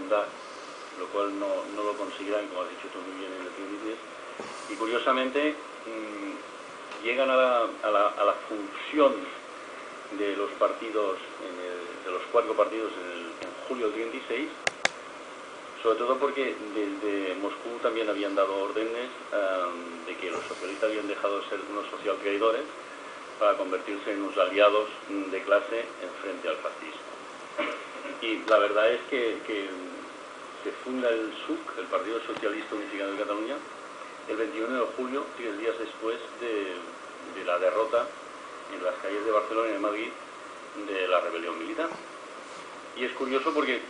fundar, lo cual no lo conseguirán, como has dicho tú muy bien, en el 33. Y curiosamente llegan a la fusión de los partidos, de los 4 partidos en julio del 36, sobre todo porque desde Moscú también habían dado órdenes de que los socialistas habían dejado de ser unos social traidores para convertirse en unos aliados de clase en frente al fascismo. Y la verdad es que se funda el SUC, el Partido Socialista Unificado de Cataluña, el 21 de julio, 3 días después de la derrota en las calles de Barcelona y de Madrid de la rebelión militar. Y es curioso porque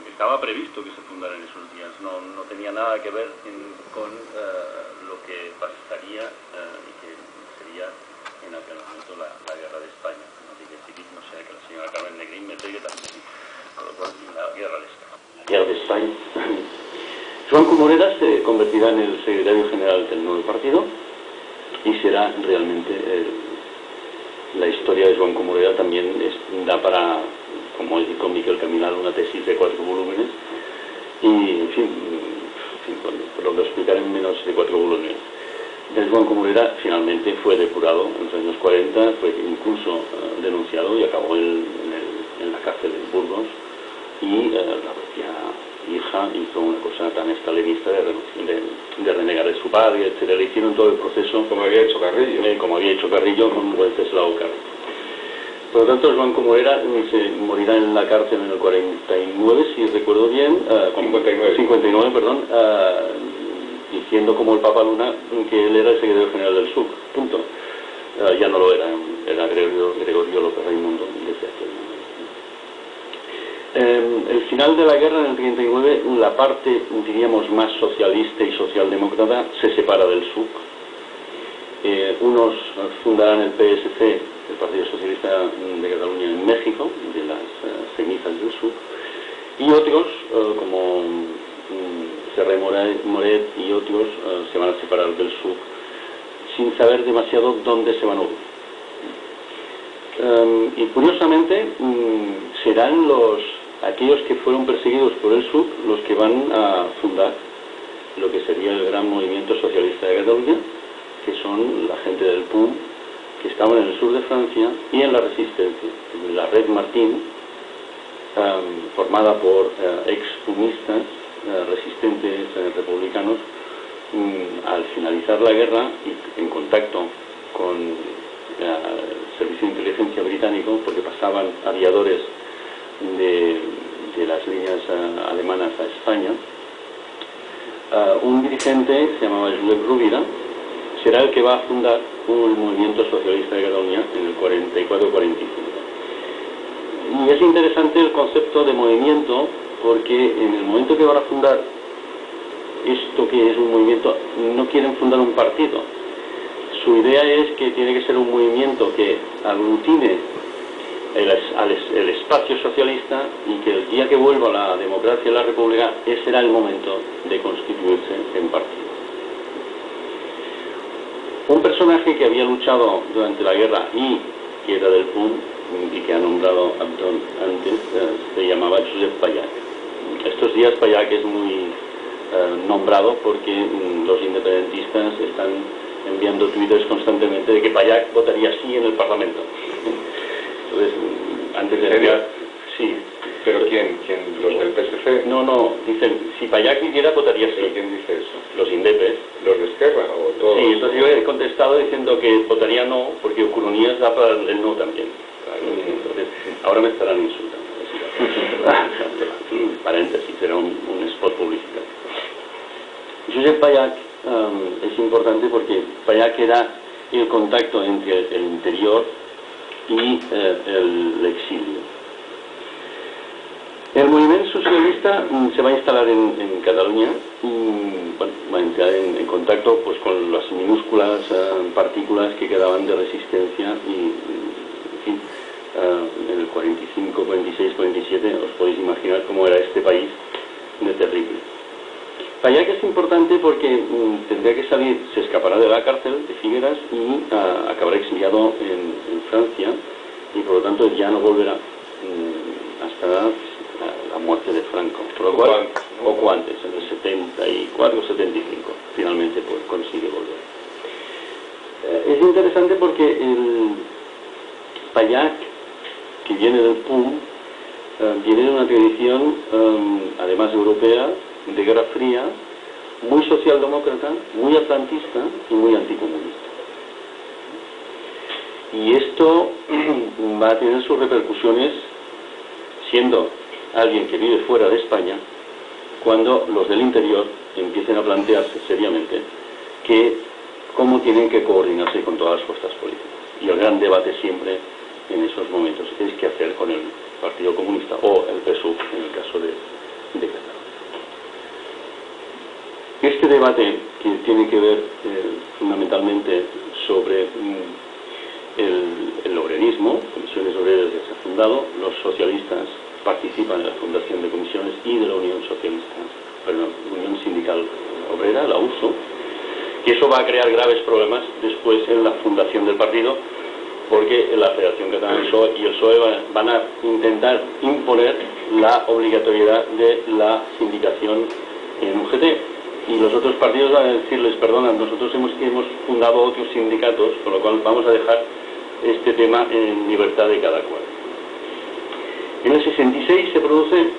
estaba previsto que se fundara en esos días, no tenía nada que ver con lo que pasaría y que sería en aquel momento la guerra de España. No sé, que la señora Carmen Negrín me pegue también, con lo cual la guerra de España. La guerra de España. Joan Comorera se convertirá en el secretario general del nuevo partido y será realmente la historia de Joan Comorera también da para, como dijo Miquel Caminal, una tesis de 4 volúmenes y, en fin, lo explicaré en menos de 4 volúmenes. El Joan Comorera finalmente fue depurado en los años 40, fue incluso denunciado y acabó en la cárcel de Burgos, y la propia hija hizo una cosa tan estalinista de renegar de su padre, etcétera. Le hicieron todo el proceso como había hecho Carrillo, como había hecho Carrillo con Wenceslao Carrillo. Por lo tanto, Joan Comorera se morirá en la cárcel en el 49, si recuerdo bien, 59, perdón, diciendo como el Papa Luna que él era el secretario general del SUC, punto. Ya no lo era Gregorio López Raimundo desde aquel momento. El final de la guerra en el 39, la parte, diríamos, más socialista y socialdemócrata se separa del SUC. Unos fundarán el PSC, el Partido Socialista de Cataluña, en México, de las cenizas del SUC, y otros, como Serra Moret y otros, se van a separar del SUC sin saber demasiado dónde se van a unir. Y curiosamente serán aquellos que fueron perseguidos por el SUC los que van a fundar lo que sería el gran movimiento socialista de Cataluña, que son la gente del PUM, que estaban en el sur de Francia y en la Resistencia. La Red Martín, formada por ex-pumistas, resistentes republicanos, al finalizar la guerra y en contacto con el Servicio de Inteligencia británico, porque pasaban aviadores de las líneas alemanas a España, un dirigente se llamaba Josep Rovira, será el que va a fundar un movimiento socialista de Cataluña en el 44-45. Y es interesante el concepto de movimiento, porque en el momento que van a fundar esto que es un movimiento, no quieren fundar un partido. Su idea es que tiene que ser un movimiento que aglutine el espacio socialista y que el día que vuelva la democracia y la república, ese será el momento de constituirse en partido. Un personaje que había luchado durante la guerra y que era del PUM y que ha nombrado Abdón antes, se llamaba Josep Pallach. Estos días Pallach es muy nombrado porque los independentistas están enviando twitters constantemente de que Pallach votaría sí en el Parlamento. Entonces, antes de enviar... Sí. ¿Pero quién? ¿Los del PSC? No, dicen, si Pallach viviera votaría sí. ¿Pero quién dice eso? Los indepes. ¿Los de Esquerra o todos? Sí, entonces yo he contestado diciendo que votaría no, porque Curunías da para el no también. Entonces, ahora me estarán insultando. Paréntesis, era un spot publicitario. Josep Pallach es importante porque Pallach era el contacto entre el interior y el exilio. El movimiento socialista se va a instalar en Cataluña y bueno, va a entrar en contacto pues, con las minúsculas partículas que quedaban de resistencia y, en fin, en el 45, 46, 47 os podéis imaginar cómo era este país de terrible. Pallach es importante porque tendría que salir, se escapará de la cárcel de Figueras y acabará exiliado en Francia y por lo tanto ya no volverá hasta la muerte de Franco. Por lo cual, poco antes, en el 74-75, finalmente pues consigue volver. Es interesante porque el Pallac, que viene del PUM, viene de una tradición, además europea, de Guerra Fría, muy socialdemócrata, muy atlantista y muy anticomunista. Y esto va a tener sus repercusiones siendo alguien que vive fuera de España, cuando los del interior empiecen a plantearse seriamente cómo tienen que coordinarse con todas las fuerzas políticas. Y el gran debate siempre en esos momentos es qué hacer con el Partido Comunista o el PSUV en el caso de Cataluña. Este debate, que tiene que ver fundamentalmente sobre el obrerismo, comisiones obreras que se ha fundado, los socialistas participan en la fundación de comisiones y de la Unión Unión Sindical Obrera, la USO, y eso va a crear graves problemas después en la fundación del partido, porque la Federación Catalana del PSOE y el PSOE van a intentar imponer la obligatoriedad de la sindicación en UGT. Y los otros partidos van a decirles, perdona, nosotros hemos fundado otros sindicatos, con lo cual vamos a dejar este tema en libertad de cada cual. En el 66 se produce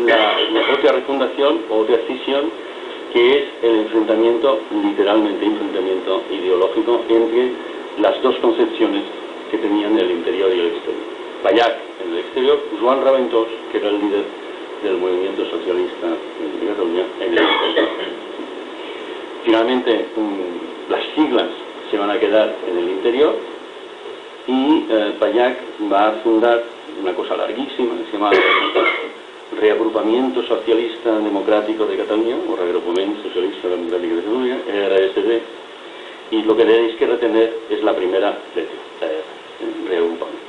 la otra refundación o otra escisión, que es el enfrentamiento, literalmente enfrentamiento ideológico, entre las dos concepciones que tenían el interior y el exterior. Pallac en el exterior, Joan Raventós, que era el líder del movimiento socialista de Cataluña, en el interior. Finalmente, las siglas se van a quedar en el interior y Pallac va a fundar una cosa larguísima que se llama Reagrupamiento Socialista Democrático de Cataluña, o Reagrupamiento Socialista Democrático de Cataluña, RSD, y lo que tenéis que retener es la primera letra, reagrupamiento.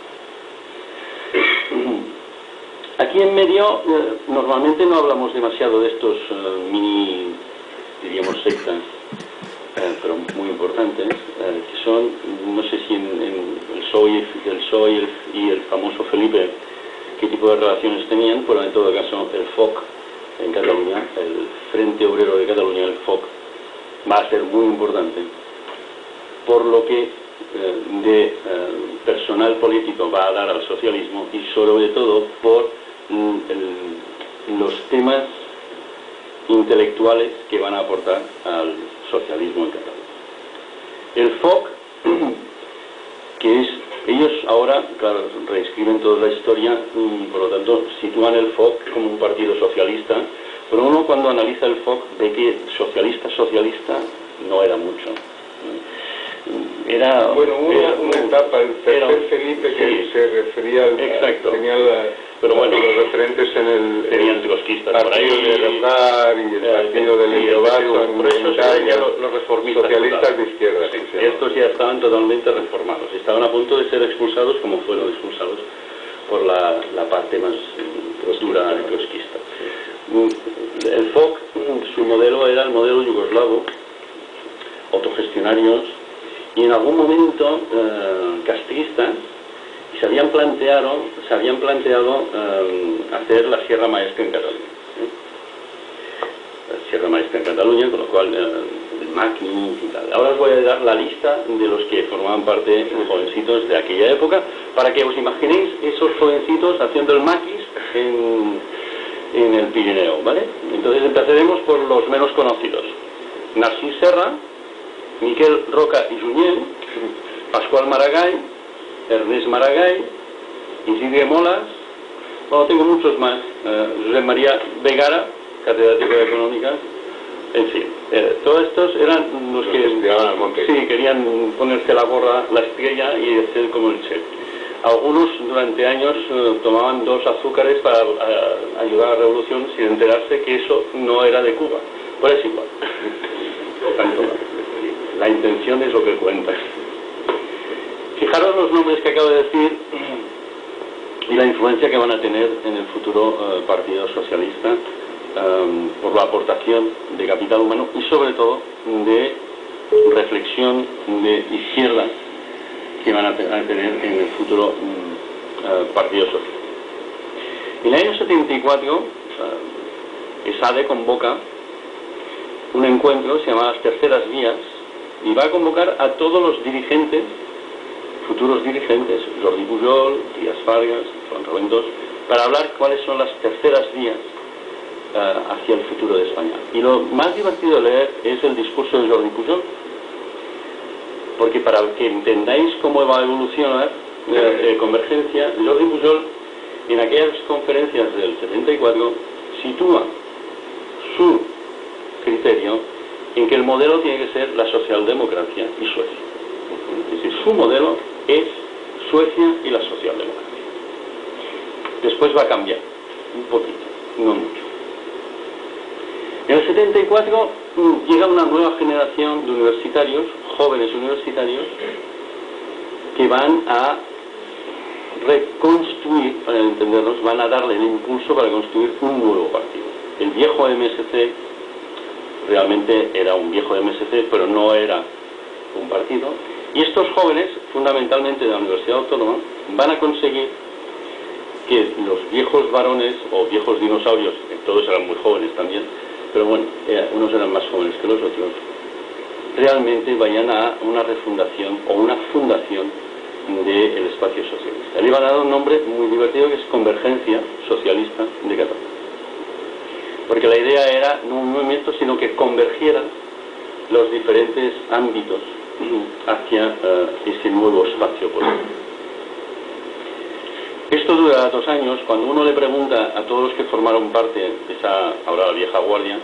Aquí en medio, normalmente no hablamos demasiado de estos mini, diríamos, sectas, pero muy importantes, que son, no sé si en el PSOE y el famoso Felipe, qué tipo de relaciones tenían, pero en todo caso el FOC en Cataluña, el Frente Obrero de Cataluña, el FOC, va a ser muy importante, por lo que de personal político va a dar al socialismo y sobre todo por los temas intelectuales que van a aportar al socialismo en Cataluña. El FOC, que es, ellos ahora, claro, reescriben toda la historia y por lo tanto sitúan el FOC como un partido socialista, pero uno cuando analiza el FOC ve que socialista no era mucho. Era, bueno, una etapa, el tercer Felipe, que sí, se refería al... Exacto. Tenía pero bueno, los referentes en el... Tenían trotskistas por ahí. El partido de Radar y el partido del Indovaso. Por eso ya los reformistas socialistas de izquierda. Sí, estos ya estaban totalmente reformados. Estaban a punto de ser expulsados, como fueron expulsados por la parte más dura trotskista. El FOC, su modelo era el modelo yugoslavo, autogestionarios, y en algún momento castristas, y se habían planteado hacer la Sierra Maestra en Cataluña. La Sierra Maestra en Cataluña, con lo cual el maquis y tal. Ahora os voy a dar la lista de los que formaban parte de jovencitos de aquella época, para que os imaginéis esos jovencitos haciendo el maquis en el Pirineo, ¿vale? Entonces empezaremos por los menos conocidos. Narcís Serra, Miquel Roca y Junyent, Pascual Maragall, Ernest Maragall, Isidre Molas, bueno, tengo muchos más, José María Vegara, catedrático de Económicas, en fin, todos estos eran los que sí, querían ponerse la gorra, la estrella y hacer como el Che. Algunos durante años tomaban 2 azúcares para ayudar a la revolución sin enterarse que eso no era de Cuba, pero es igual. La intención es lo que cuenta. Fijaros los nombres que acabo de decir y la influencia que van a tener en el futuro Partido Socialista por la aportación de capital humano y sobre todo de reflexión de izquierda que van a tener en el futuro Partido Socialista. En el año 74 ESADE convoca un encuentro, se llama Las Terceras Vías, y va a convocar a todos los dirigentes, futuros dirigentes, Jordi Pujol, Trias Fargas, Joan Raventós, para hablar cuáles son las terceras vías hacia el futuro de España. Y lo más divertido de leer es el discurso de Jordi Pujol, porque para que entendáis cómo va a evolucionar Convergencia, Jordi Pujol en aquellas conferencias del 74 sitúa su criterio en que el modelo tiene que ser la socialdemocracia y Suecia. Es decir, su modelo es Suecia y la socialdemocracia. Después va a cambiar un poquito, no mucho. En el 74 llega una nueva generación de universitarios, jóvenes universitarios, que van a reconstruir, para entendernos, van a darle el impulso para construir un nuevo partido. El viejo MSC realmente era un viejo MSC, pero no era un partido. Y estos jóvenes, fundamentalmente de la Universidad Autónoma, van a conseguir que los viejos varones, o viejos dinosaurios, que todos eran muy jóvenes también, pero bueno, unos eran más jóvenes que los otros, realmente vayan a una refundación o una fundación del espacio socialista. Le iban a dar un nombre muy divertido que es Convergencia Socialista de Cataluña. Porque la idea era no un movimiento, sino que convergieran los diferentes ámbitos hacia ese nuevo espacio político. Esto dura 2 años. Cuando uno le pregunta a todos los que formaron parte de esa, ahora la vieja guardia,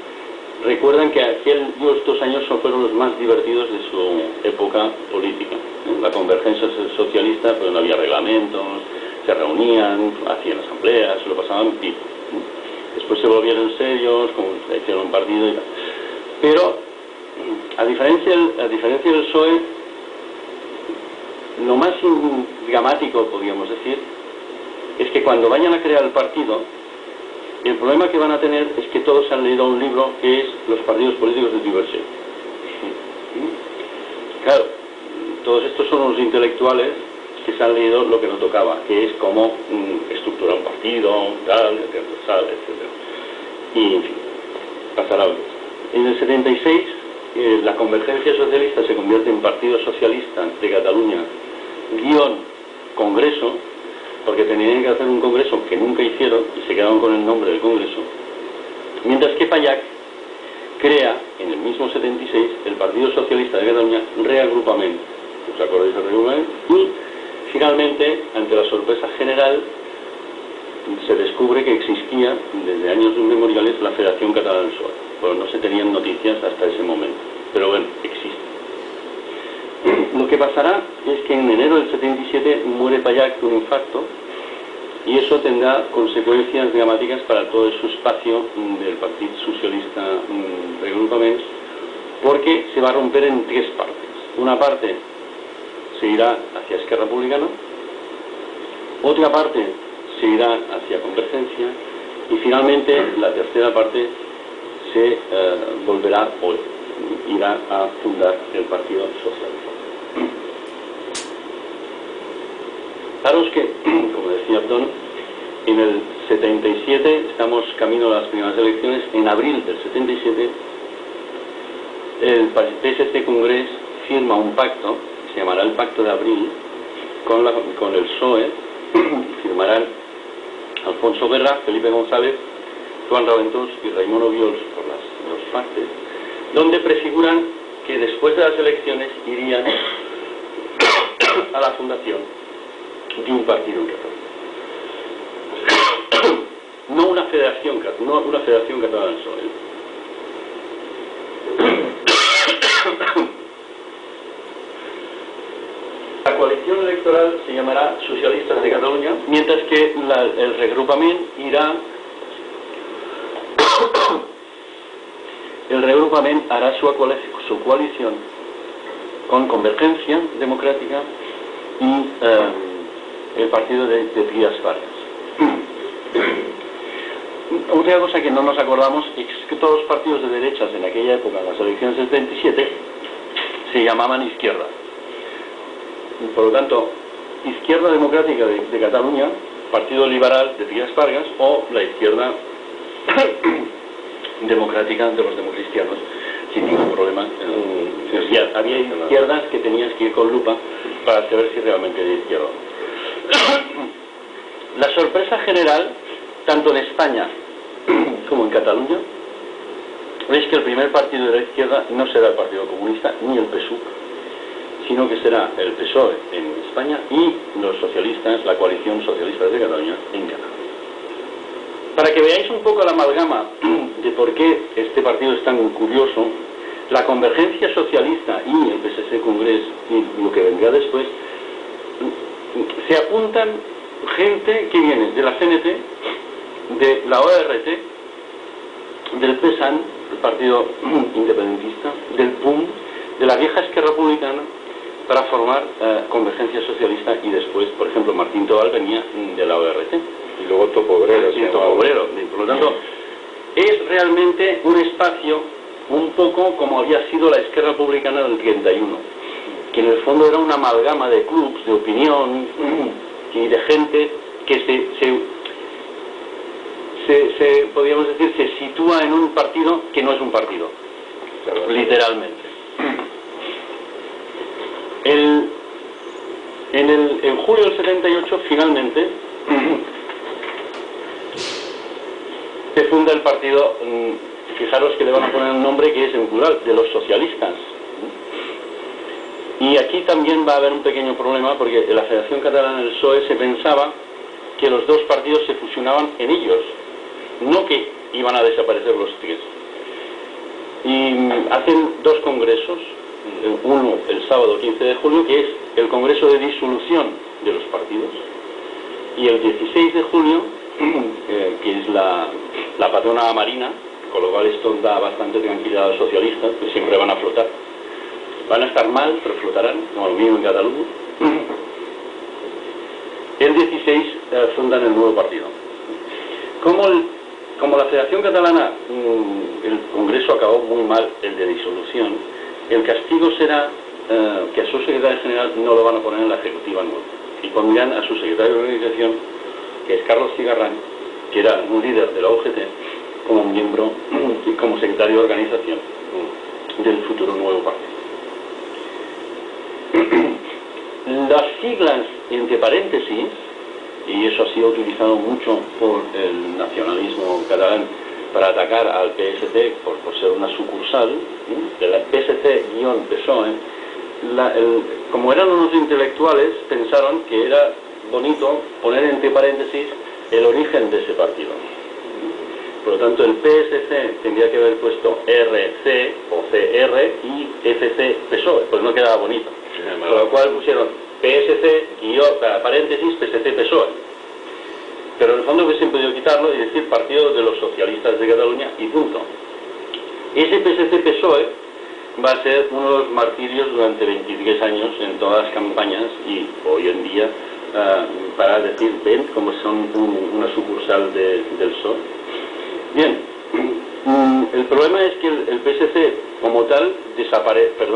recuerdan que aquellos 2 años fueron los más divertidos de su época política. La Convergencia Socialista, pues no había reglamentos, se reunían, hacían asambleas, se lo pasaban pico. Después se volvieron serios, como hicieron un partido y tal. Pero, a diferencia del PSOE, lo más dramático, podríamos decir, es que cuando vayan a crear el partido, el problema que van a tener es que todos han leído un libro que es Los partidos políticos de Divergent. Claro, todos estos son unos intelectuales que se han leído lo que no tocaba, que es cómo estructurar un partido, tal, etc. Y, en fin, pasará algo. En el 76, la Convergencia Socialista se convierte en Partido Socialista de Cataluña, Congreso, porque tenían que hacer un congreso que nunca hicieron y se quedaron con el nombre del congreso. Mientras que Payac crea, en el mismo 76, el Partido Socialista de Cataluña, Reagrupament. ¿Os acordáis del Reagrupament? Y finalmente, ante la sorpresa general, se descubre que existía desde años inmemoriales la Federación Catalana del PSOE. Pero no se tenían noticias hasta ese momento. Pero bueno, existe. Lo que pasará es que en enero del 77 muere Payac de un infarto y eso tendrá consecuencias dramáticas para todo su espacio del Partido Socialista Reagrupament, porque se va a romper en 3 partes. Una parte se irá hacia Esquerra Republicana, otra parte se irá hacia Convergencia y finalmente la tercera parte se volverá o irá a fundar el Partido Socialista. Fijaros que, como decía Abdón, en el 77, estamos camino a las primeras elecciones, en abril del 77, el PSC Congrés firma un pacto, que se llamará el Pacto de Abril, con el PSOE, firmarán Alfonso Guerra, Felipe González, Joan Raventós y Raimon Obiols por las 2 partes, donde prefiguran que después de las elecciones irían a la fundación de un partido en Cataluña. No una federación catalana del PSOE. La coalición electoral se llamará Socialistas de Cataluña, mientras que el Reagrupament irá... El Reagrupament hará su coalición con Convergencia Democrática y el partido de Trias Fargas. Otra cosa que no nos acordamos es que todos los partidos de derechas en aquella época, en las elecciones del 27, se llamaban Izquierda. Por lo tanto, Izquierda Democrática de Cataluña, Partido Liberal de Trias Fargas, o la Izquierda democrática de los democristianos sin ningún problema. Había izquierdas que tenías que ir con lupa para saber si realmente era izquierda. La sorpresa general, tanto en España como en Cataluña, es que el primer partido de la izquierda no será el Partido Comunista ni el PSUV, sino que será el PSOE en España y los socialistas, la coalición socialista de Cataluña en Canadá. Para que veáis un poco la amalgama de por qué este partido es tan curioso, la convergencia socialista y el PSC Congrés y lo que vendrá después, se apuntan gente que viene de la CNT, de la ORT, del PSAN, el Partido Independentista, del PUM, de la vieja Esquerra Republicana, para formar convergencia socialista, y después, por ejemplo, Martín Tobal venía de la ORT. Y luego Topo Obrero. Sí, Topo Obrero. Por lo tanto, es realmente un espacio un poco como había sido la Esquerra Republicana del 31, que en el fondo era una amalgama de clubs, de opinión y de gente que podríamos decir, se sitúa en un partido que no es un partido, literalmente. En julio del 78, finalmente, se funda el partido, fijaros que le van a poner un nombre que es en plural, de los socialistas. Y aquí también va a haber un pequeño problema, porque en la Federación Catalana del PSOE se pensaba que los dos partidos se fusionaban en ellos, no que iban a desaparecer los tres. Y hacen dos congresos, uno el sábado 15 de julio, que es el Congreso de Disolución de los partidos, y el 16 de julio, que es la patrona marina, con lo cual esto da bastante tranquilidad a los socialistas, que siempre van a flotar. Van a estar mal, pero flotarán, como lo mismo en Cataluña. El 16 fundan el nuevo partido. Como la Federación Catalana, el Congreso acabó muy mal, el de disolución, el castigo será que a su secretario general no lo van a poner en la ejecutiva nueva, y pondrán a su secretario de organización, que es Carlos Cigarrán, que era un líder de la UGT, como miembro y como secretario de organización del futuro nuevo partido. Las siglas entre paréntesis, y eso ha sido utilizado mucho por el nacionalismo catalán para atacar al PSC por ser una sucursal de la PSC-PSOE, como eran unos intelectuales, pensaron que era bonito poner entre paréntesis el origen de ese partido. Por lo tanto, el PSC tendría que haber puesto RC o CR y FC-PSOE, pues no quedaba bonito. Con lo cual pusieron PSC, paréntesis, PSC-PSOE. Pero en el fondo hubiesen podido quitarlo y decir Partido de los Socialistas de Cataluña y punto. Ese PSC-PSOE va a ser uno de los martirios durante 23 años en todas las campañas y hoy en día para decir, ven, como son una sucursal del PSOE. Bien, el problema es que el PSC como tal desaparece,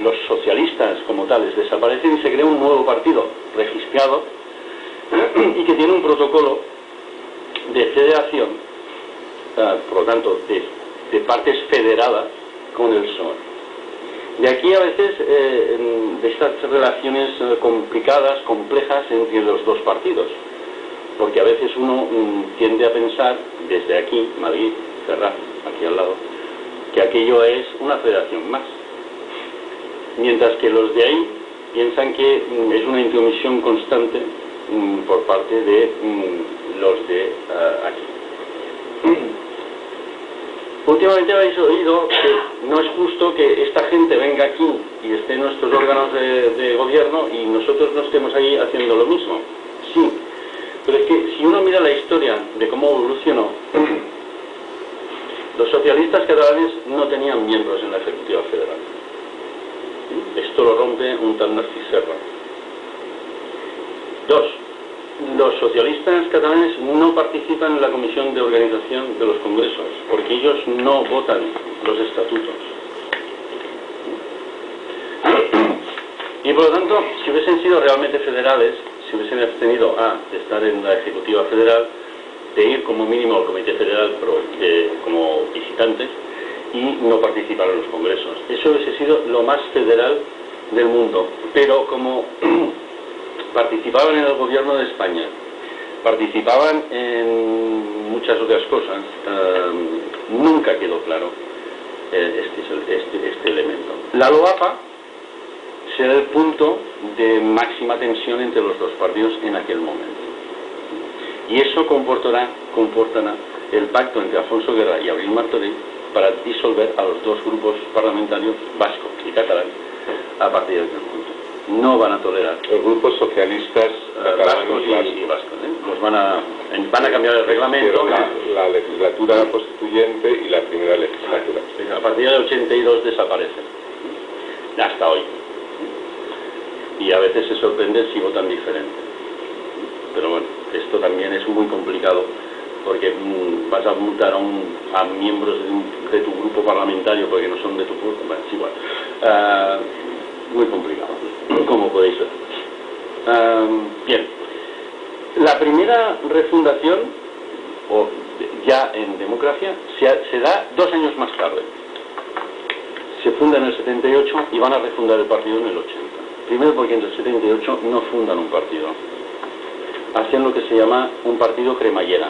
los socialistas como tales desaparecen y se crea un nuevo partido registrado y que tiene un protocolo de federación, por lo tanto de partes federadas con el PSOE. De aquí a veces de estas relaciones complicadas, complejas entre los dos partidos, porque a veces uno tiende a pensar desde aquí, Madrid, Ferraz, aquí al lado, que aquello es una federación más, mientras que los de ahí piensan que es una intromisión constante por parte de los de aquí. Últimamente habéis oído que no es justo que esta gente venga aquí y esté en nuestros órganos de gobierno y nosotros no estemos ahí haciendo lo mismo. Sí, pero es que si uno mira la historia de cómo evolucionó, los socialistas catalanes no tenían miembros en la Ejecutiva Federal. Esto lo rompe un tal Narcís Serra. 2. Los socialistas catalanes no participan en la comisión de organización de los congresos, porque ellos no votan los estatutos. Y por lo tanto, si hubiesen sido realmente federales, si hubiesen abstenido de estar en la Ejecutiva Federal, de ir como mínimo al Comité Federal, pero como visitante militantes y no participar en los congresos. Eso hubiese sido lo más federal del mundo, pero como participaban en el gobierno de España, participaban en muchas otras cosas, nunca quedó claro este elemento. La LOAPA será el punto de máxima tensión entre los dos partidos en aquel momento. Y eso comportará el pacto entre Alfonso Guerra y Abril Martorell para disolver a los dos grupos parlamentarios vasco y catalán a partir de aquel momento. No van a tolerar los grupos socialistas vascos y vascos, los van a cambiar el reglamento. La legislatura constituyente y la primera legislatura. A partir del 82 desaparecen, hasta hoy. Y a veces se sorprende si votan diferente. Pero bueno, esto también es muy complicado, porque vas a multar a miembros de tu grupo parlamentario porque no son de tu grupo, bueno, es igual. Muy complicado, como podéis ver. Bien, la primera refundación, o ya en democracia, se da 2 años más tarde. Se funda en el 78 y van a refundar el partido en el 80. Primero porque en el 78 no fundan un partido. Hacen lo que se llama un partido cremallera.